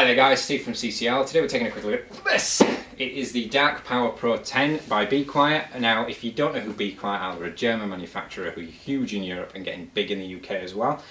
Hi there guys, Steve from CCL. Today we're taking a quick look at this. It is the Dark Power Pro 10 by Be Quiet. Now if you don't know who Be Quiet are, they're a German manufacturer who are huge in Europe and getting big in the UK as well.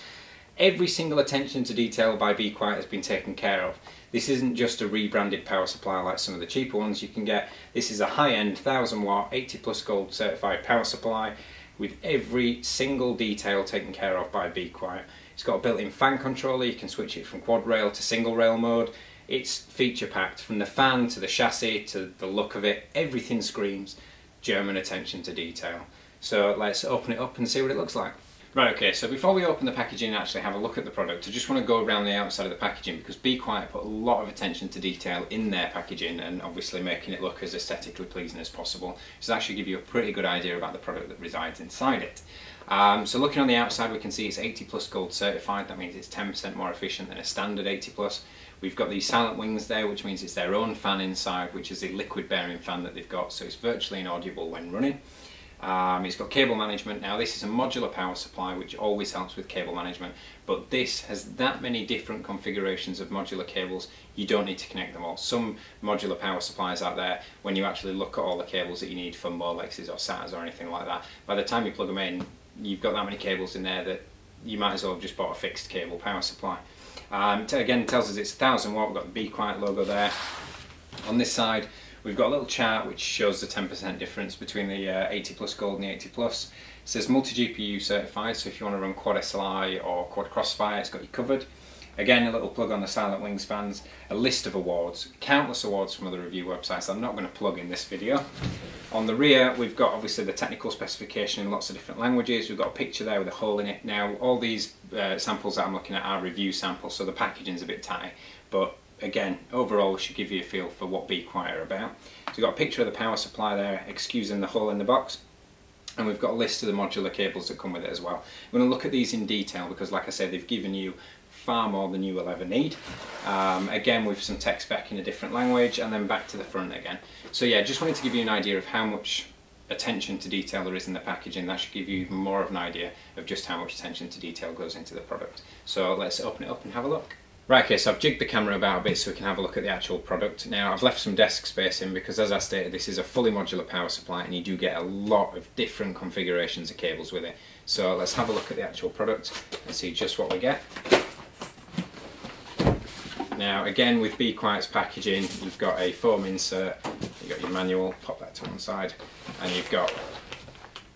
Every single attention to detail by Be Quiet has been taken care of. This isn't just a rebranded power supply like some of the cheaper ones you can get. This is a high-end 1000 watt 80 plus gold certified power supply with every single detail taken care of by Be Quiet. It's got a built-in fan controller. You can switch it from quad rail to single rail mode. It's feature packed from the fan to the chassis to the look of it. Everything screams German attention to detail. So let's open it up and see what it looks like. Right, okay, so before we open the packaging and actually have a look at the product, I just want to go around the outside of the packaging because Be Quiet put a lot of attention to detail in their packaging and obviously making it look as aesthetically pleasing as possible. So that actually give you a pretty good idea about the product that resides inside it. So looking on the outside, we can see it's 80 plus gold certified. That means it's 10% more efficient than a standard 80 plus. We've got these silent wings there, which means it's their own fan inside, which is a liquid bearing fan that they've got, so it's virtually inaudible when running. It's got cable management. Now this is a modular power supply, which always helps with cable management, but this has that many different configurations of modular cables, you don't need to connect them all. Some modular power supplies out there, when you actually look at all the cables that you need for Molexes or SATAs or anything like that, by the time you plug them in, you've got that many cables in there that you might as well have just bought a fixed cable power supply. Again, it tells us it's 1000 watt, we've got the Be Quiet logo there. On this side, we've got a little chart which shows the 10% difference between the 80 plus gold and the 80 plus. It says multi-GPU certified, so if you want to run quad SLI or quad crossfire, it's got you covered. Again, a little plug on the silent wings fans, a list of awards, countless awards from other review websites I'm not going to plug in this video. On the rear, we've got obviously the technical specification in lots of different languages. We've got a picture there with a hole in it. Now, all these samples that I'm looking at are review samples, so the packaging's a bit tight, but again, overall it should give you a feel for what Be Quiet are about. So we've got a picture of the power supply there, excusing the hole in the box, and we've got a list of the modular cables that come with it as well. We're going to look at these in detail because, like I said, they've given you far more than you will ever need. Again, with some tech spec in a different language, and then back to the front again. So yeah, just wanted to give you an idea of how much attention to detail there is in the packaging. That should give you even more of an idea of just how much attention to detail goes into the product. So let's open it up and have a look. Right, okay, so I've jigged the camera about a bit so we can have a look at the actual product. Now, I've left some desk space in because, as I stated, this is a fully modular power supply and you do get a lot of different configurations of cables with it. So let's have a look at the actual product and see just what we get. Now, again, with Be Quiet's packaging, you've got a foam insert, you've got your manual, pop that to one side, and you've got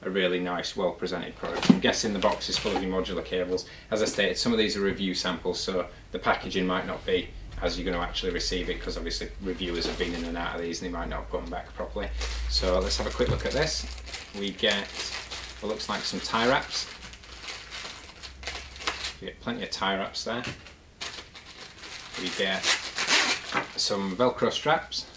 a really nice, well-presented product. I'm guessing the box is full of your modular cables. As I stated, some of these are review samples, so the packaging might not be as you're going to actually receive it, because obviously reviewers have been in and out of these and they might not have put them back properly. So let's have a quick look at this. We get what looks like some tie wraps. You get plenty of tie wraps there. We get some Velcro straps.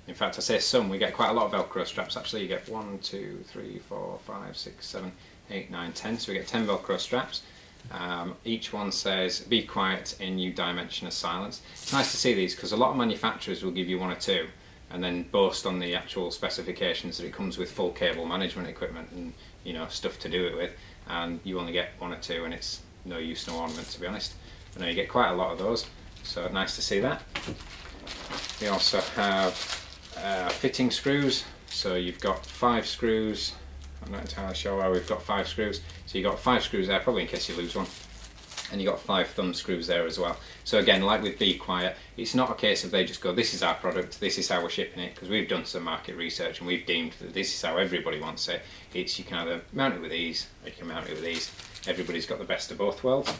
In fact, I say some, we get quite a lot of Velcro straps actually. You get 1, 2, 3, 4, 5, 6, 7, 8, 9, 10. So we get 10 Velcro straps. Each one says Be Quiet, a new dimension of silence. It's nice to see these because a lot of manufacturers will give you 1 or 2 and then boast on the actual specifications that it comes with full cable management equipment and, you know, stuff to do it with, and you only get 1 or 2 and it's no use, no ornament, to be honest. But no, you get quite a lot of those, so nice to see that. We also have fitting screws, so you've got 5 screws. I'm not entirely sure why we've got 5 screws. So you've got 5 screws there, probably in case you lose one. And you've got 5 thumb screws there as well. So again, like with Be Quiet, it's not a case of they just go, this is our product, this is how we're shipping it, because we've done some market research and we've deemed that this is how everybody wants it. It's, you can either mount it with these, or you can mount it with these. Everybody's got the best of both worlds.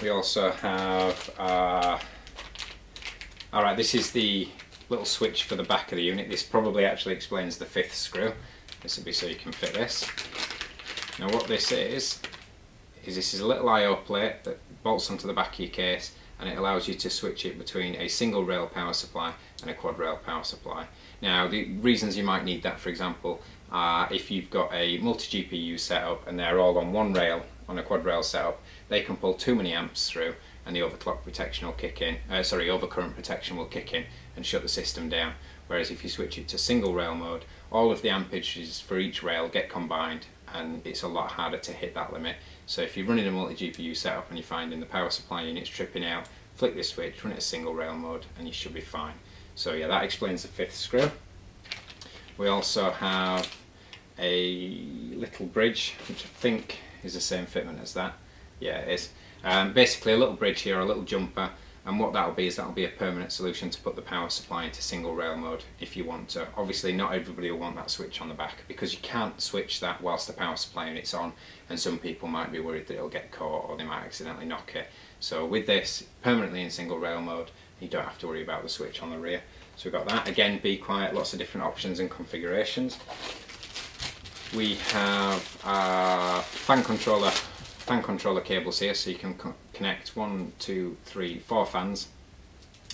We also have, alright, this is the little switch for the back of the unit. This probably actually explains the 5th screw. This would be so you can fit this. Now what this is this is a little I/O plate that bolts onto the back of your case, and it allows you to switch it between a single rail power supply and a quad rail power supply. Now the reasons you might need that, for example, are if you've got a multi-GPU setup and they're all on one rail, on a quad rail setup, they can pull too many amps through and the overclock protection will kick in, overcurrent protection will kick in and shut the system down. Whereas if you switch it to single rail mode, all of the amperages for each rail get combined and it's a lot harder to hit that limit. So if you're running a multi-GPU setup and you're finding the power supply unit's tripping out flick this switch, run it as single rail mode, and you should be fine. So yeah, that explains the 5th screw. We also have a little bridge, which I think is the same fitment as that. Yeah, it is. Basically a little bridge here, a little jumper, and what that'll be is that'll be a permanent solution to put the power supply into single rail mode if you want to. Obviously not everybody will want that switch on the back, because you can't switch that whilst the power supply unit's on, and some people might be worried that it'll get caught or they might accidentally knock it. So with this permanently in single rail mode, you don't have to worry about the switch on the rear. So we've got that. Again, be quiet, lots of different options and configurations. We have fan controller cables here, so you can connect 1, 2, 3, 4 fans.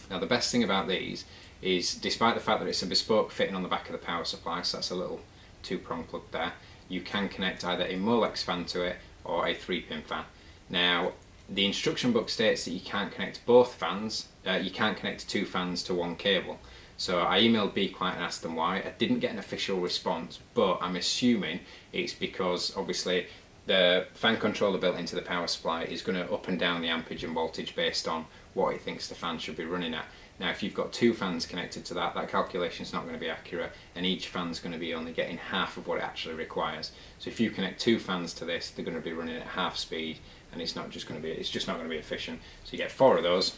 Now the best thing about these is, despite the fact that it's a bespoke fitting on the back of the power supply, so that's a little 2-prong plug there, you can connect either a Molex fan to it or a 3-pin fan. Now the instruction book states that you can't connect both fans, you can't connect 2 fans to one cable. So I emailed Be Quiet and asked them why. I didn't get an official response, but I'm assuming it's because obviously the fan controller built into the power supply is going to up and down the ampage and voltage based on what it thinks the fan should be running at. Now if you've got 2 fans connected to that, that calculation is not going to be accurate, and each fan's going to be only getting half of what it actually requires. So if you connect 2 fans to this, they're going to be running at half speed, and it's just not going to be efficient. So you get 4 of those.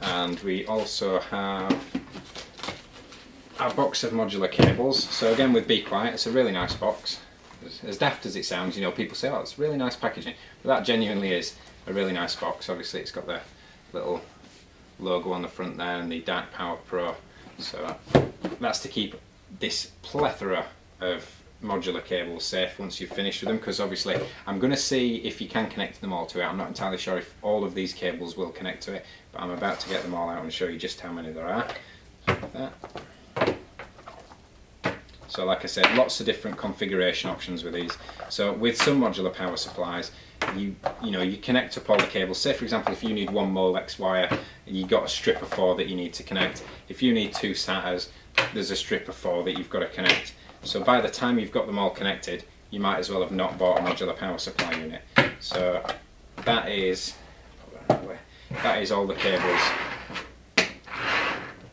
And we also have our box of modular cables. So again, with Be Quiet, it's a really nice box. As daft as it sounds, you know, people say, oh, it's really nice packaging, but that genuinely is a really nice box. Obviously it's got the little logo on the front there and the Dark Power Pro, so that's to keep this plethora of modular cables safe once you've finished with them, because obviously I'm going to see if you can connect them all to it. I'm not entirely sure if all of these cables will connect to it, but I'm about to get them all out and show you just how many there are. Like that. So like I said, lots of different configuration options with these. So with some modular power supplies, you connect up all the cables. Say for example, if you need 1 Molex wire and you've got a strip of 4 that you need to connect. If you need 2 SATAs, there's a strip of 4 that you've got to connect. So by the time you've got them all connected, you might as well have not bought a modular power supply unit. So that is all the cables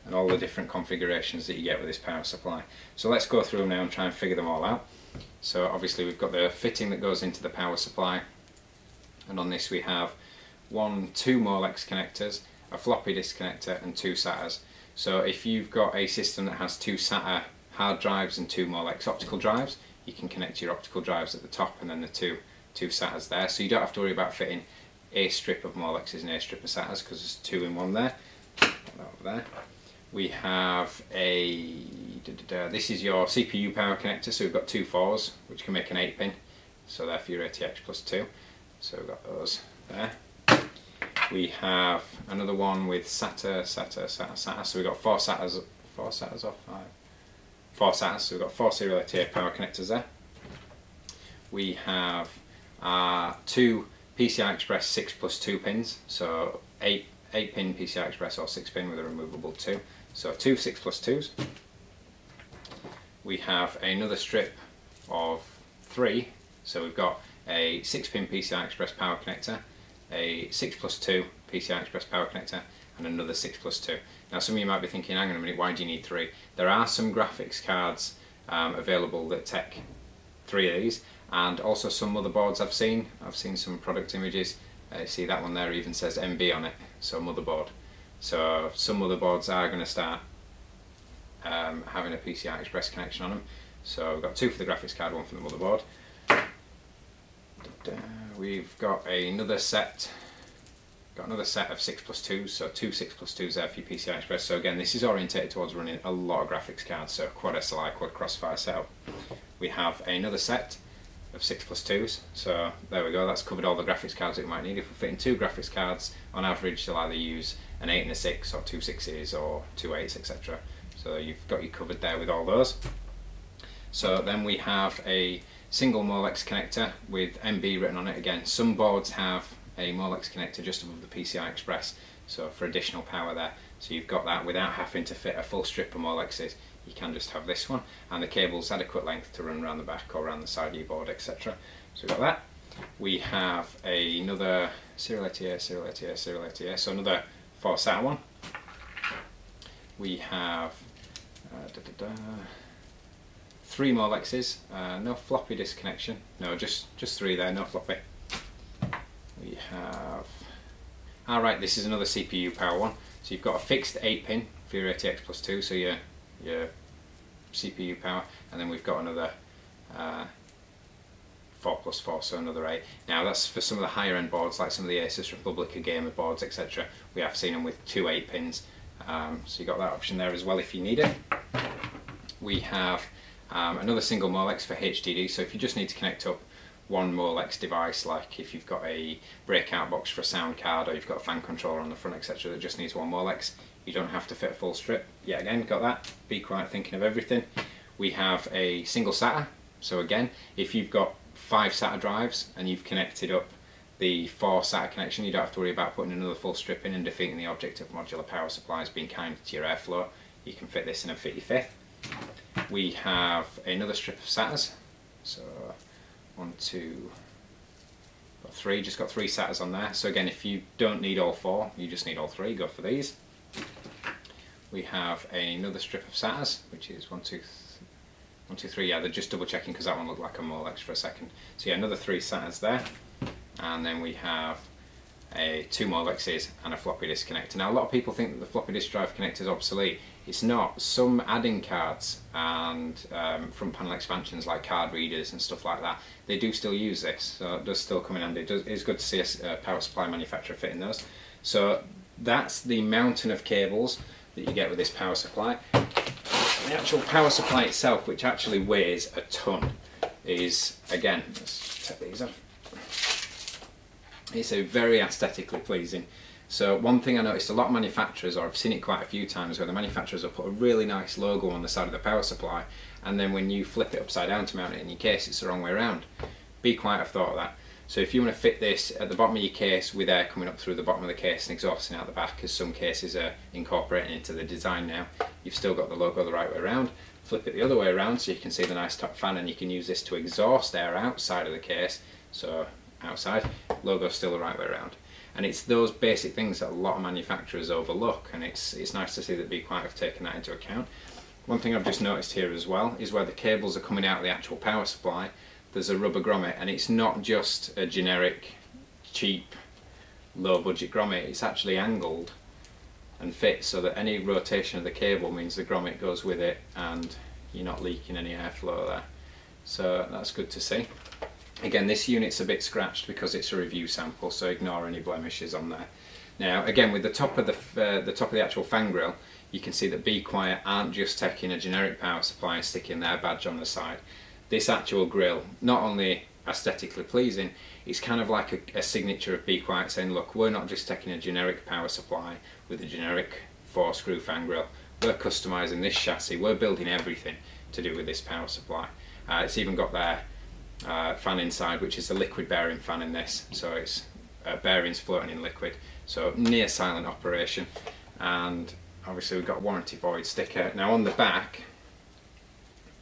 and all the different configurations that you get with this power supply. So let's go through them now and try and figure them all out. So obviously we've got the fitting that goes into the power supply, and on this we have 2 Molex connectors, a floppy disk connector and 2 SATAs. So if you've got a system that has 2 SATA hard drives and 2 Molex optical drives, you can connect your optical drives at the top and then the two SATAs there, so you don't have to worry about fitting a strip of Molexes and a strip of SATAs, because there's 2 in one there. Over there. We have this is your CPU power connector, so we've got 2 4s which can make an 8-pin, so they're for your ATX plus 2, so we've got those there. We have another one with SATA, so we've got 4 SATAs or 5? 4 SATAs, so we've got 4 serial ATA power connectors there. We have 2 PCI Express 6+2 pins, so 8-pin PCI Express or 6-pin with a removable 2, so 2 6+2s. We have another strip of 3, so we've got a 6-pin PCI Express power connector, a 6+2 PCI Express power connector, and another 6+2. Now some of you might be thinking, hang on a minute, why do you need 3? There are some graphics cards available that take 3 of these, and also some motherboards I've seen some product images. See that one there even says MB on it, so motherboard. So some motherboards are going to start having a PCI Express connection on them. So we've got 2 for the graphics card, 1 for the motherboard. We've got another set of 6+2s, so 2 6+2s there for your PCI Express. So again, this is orientated towards running a lot of graphics cards, so quad SLI, quad crossfire setup. We have another set of 6+2s, so there we go, that's covered all the graphics cards that you might need. If we're fitting 2 graphics cards, on average they'll either use an 8 and a 6, or 2 6s, or 2 8s, etc. So you've got you covered there with all those. So then we have a single Molex connector with MB written on it. Again, some boards have a Molex connector just above the PCI Express, so for additional power there. So you've got that without having to fit a full strip of Molexes. You can just have this one, and the cable's adequate length to run around the back or around the side of your board, etc. So we've got that. We have another serial ATA, serial ATA, serial ATA, so another 4 SATA one. We have 3 Molexes, no floppy disk connection, no, just 3 there, no floppy. We have, right, this is another CPU power one, so you've got a fixed 8 pin for your ATX plus 2, so your CPU power, and then we've got another 4 plus 4, so another 8. Now that's for some of the higher end boards, like some of the Asus Republica Gamer boards, etc. We have seen them with 2 8 pins, so you've got that option there as well if you need it. We have another single Molex for HDD, so if you just need to connect up one Molex device, like if you've got a breakout box for a sound card, or you've got a fan controller on the front, etc., that just needs one Molex, you don't have to fit a full strip. Yet again, got that. Be quiet, thinking of everything. We have a single SATA, so again, if you've got 5 SATA drives and you've connected up the 4 SATA connection, you don't have to worry about putting another full strip in and defeating the object of modular power supplies being kind to your airflow. You can fit this in and fit your 5th. We have another strip of SATAs, so 1, 2, 3, just got 3 SATAs on there. So again, if you don't need all 4, you just need all 3, go for these. We have another strip of SATAs, which is 1, 2, 3, yeah, they're just double checking because that one looked like a Molex for a second. So yeah, another 3 SATAs there. And then we have 2 Molexes and a floppy disk connector. Now a lot of people think that the floppy disk drive connector is obsolete. It's not. Some add-in cards and front panel expansions like card readers and stuff like that, they do still use this, so it does still come in handy. It's good to see a power supply manufacturer fitting those. So that's the mountain of cables that you get with this power supply. The actual power supply itself, which actually weighs a ton, is, again, let's take these off. It's a very aesthetically pleasing. So one thing I noticed, a lot of manufacturers, or I've seen it quite a few times, where the manufacturers will put a really nice logo on the side of the power supply, and then when you flip it upside down to mount it in your case, it's the wrong way around. Be quiet, I've thought of that. So if you want to fit this at the bottom of your case with air coming up through the bottom of the case and exhausting out the back, as some cases are incorporating into the design now, you've still got the logo the right way around. Flip it the other way around so you can see the nice top fan, and you can use this to exhaust air outside of the case, so outside, logo's still the right way around. And it's those basic things that a lot of manufacturers overlook, and it's nice to see that Be Quiet have taken that into account. One thing I've just noticed here as well is where the cables are coming out of the actual power supply, there's a rubber grommet, and it's not just a generic, cheap, low budget grommet, it's actually angled and fits so that any rotation of the cable means the grommet goes with it and you're not leaking any airflow there. So that's good to see. Again, this unit's a bit scratched because it's a review sample, so ignore any blemishes on there. Now, again, with the top of the actual fan grill, you can see that Be Quiet aren't just taking a generic power supply and sticking their badge on the side. This actual grill, not only aesthetically pleasing, it's kind of like a signature of Be Quiet, saying, look, we're not just taking a generic power supply with a generic 4-screw fan grill. We're customising this chassis. We're building everything to do with this power supply. It's even got their fan inside, which is a liquid bearing fan in this, so it's bearings floating in liquid, so near silent operation. And obviously we've got warranty void sticker. Now on the back,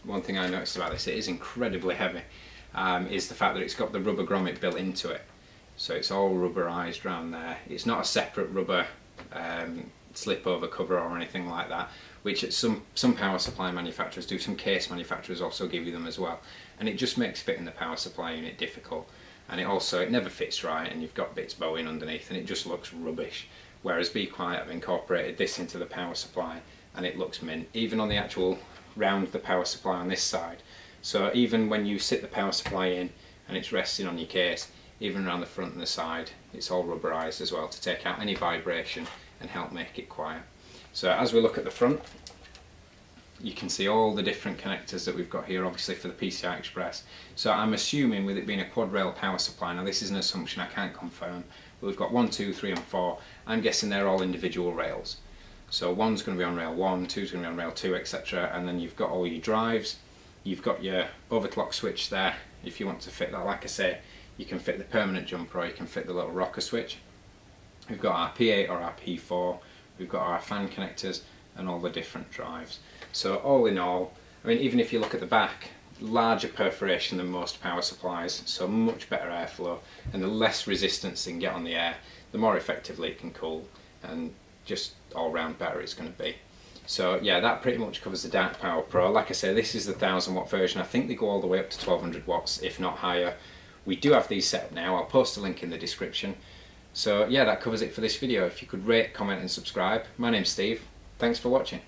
one thing I noticed about this, it is incredibly heavy, is the fact that it's got the rubber grommet built into it, so it's all rubberized around there. It's not a separate rubber slip over cover or anything like that, which some power supply manufacturers do. Some case manufacturers also give you them as well, and it just makes fitting the power supply unit difficult, and it never fits right, and you've got bits bowing underneath and it just looks rubbish. Whereas Be Quiet have incorporated this into the power supply and it looks mint, even on the actual round the power supply on this side. So even when you sit the power supply in and it's resting on your case, even around the front and the side, it's all rubberized as well to take out any vibration and help make it quiet. So as we look at the front, you can see all the different connectors that we've got here, obviously for the PCI Express. So I'm assuming, with it being a quad rail power supply, now this is an assumption, I can't confirm, but we've got 1, 2, 3 and 4. I'm guessing they're all individual rails. So 1's going to be on rail 1, 2's going to be on rail 2, etc. And then you've got all your drives, you've got your overclock switch there. If you want to fit that, like I say, you can fit the permanent jumper or you can fit the little rocker switch. We've got our P8 or our P4, we've got our fan connectors and all the different drives. So all in all, I mean, even if you look at the back, larger perforation than most power supplies, so much better airflow, and the less resistance it can get on the air, the more effectively it can cool, and just all round better it's going to be. So yeah, that pretty much covers the Dark Power Pro. Like I say, this is the 1000 watt version. I think they go all the way up to 1200 watts, if not higher. We do have these set up now. I'll post a link in the description. So yeah, that covers it for this video. If you could rate, comment and subscribe. My name's Steve. Thanks for watching.